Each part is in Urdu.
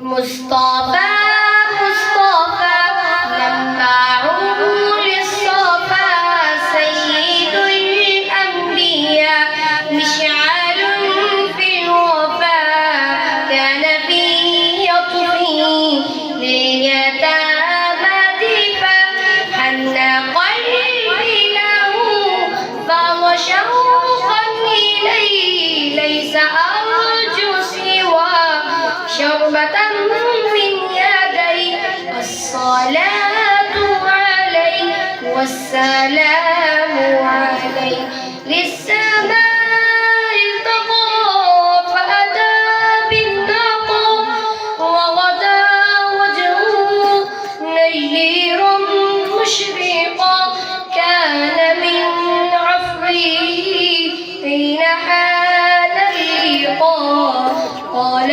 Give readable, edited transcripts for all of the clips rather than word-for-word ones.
مصطفى مصطفى منبع للصفا سيد الأنبياء مشعل في الوفاء كان في يطفي لليتامى دفا حن قلبي له فهو شوقا إليه ليس أرجو سوى شربة من يدي الصلاة عليه والسلام عليه للسماء ارتقى فأتى بالنقى وغدا وجهه نيرا مشرقا كان من عفره حين حان اللقاء قال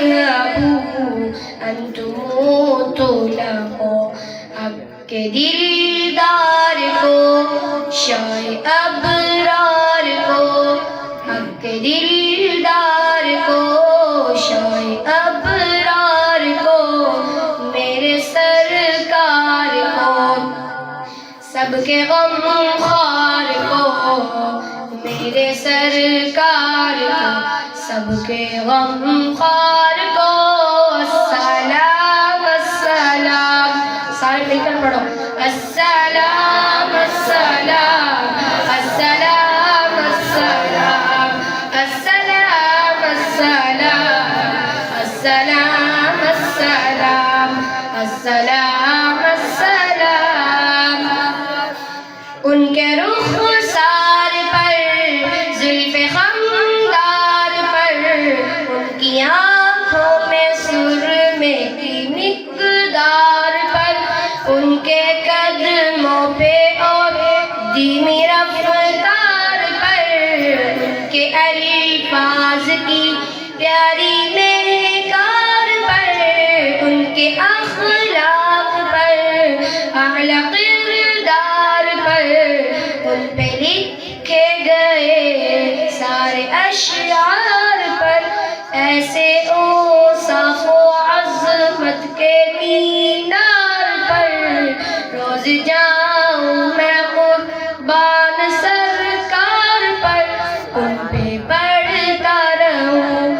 فلتذهبوا أنتم طلقا اب کے دلدار کو شاہ ابرار کو اب کے دلدار کو شاہ ابرار کو میرے سرکار کو سب کے غم خوار کو میرے سرکار کو سب کے غم خوار کو السلام السلام سارے مل کر پڑھو السلام السلام السلام السلام السلام السلام السلام السلام السلام ان کے رخسار پر زلف خمدار پر ان کی آنکھوں میں سرمے کی مقدار پر ان کے قدموں پہ اور دھیمی رفتار پر ان کے الفاظ کی پیاری مہکار پر ان کے اخلاق پر اعلیٰ کردار پر ان پہ لکھے گئے سارے اشعار پر ایسے اوصاف و عظمت کے مینار پر روز جاؤں میں قربان سرکار پر ان پہ پڑھتا رہوں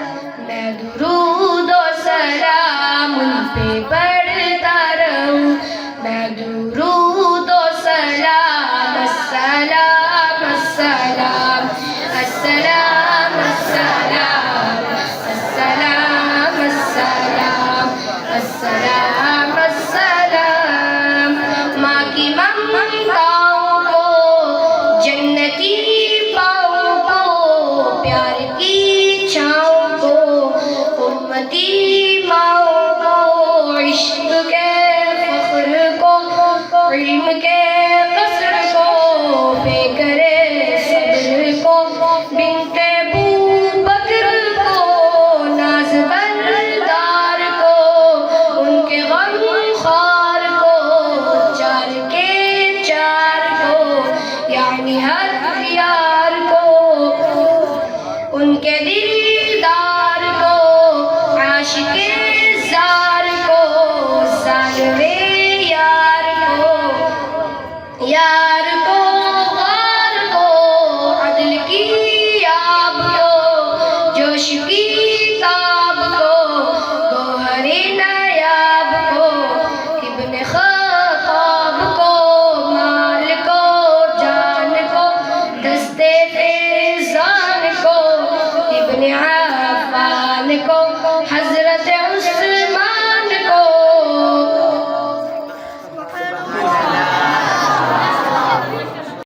میں درود و سلام ان پہ پڑھتا رہوں میں درود و سلام السلام السلام السلام السلام السلام السلام السلام السلام ماں کی ممتاؤں کو جنتی پاؤں کو پیار کی چھاؤں کو امتی ماؤں کو عشق کے فخر کو علم کے قصر کو بے کرے صبر کو بنت ابوبکر کو ناز بردار کو ان کے غم خوار کو چار کے چار کو یعنی ہر یار کو ان کے دل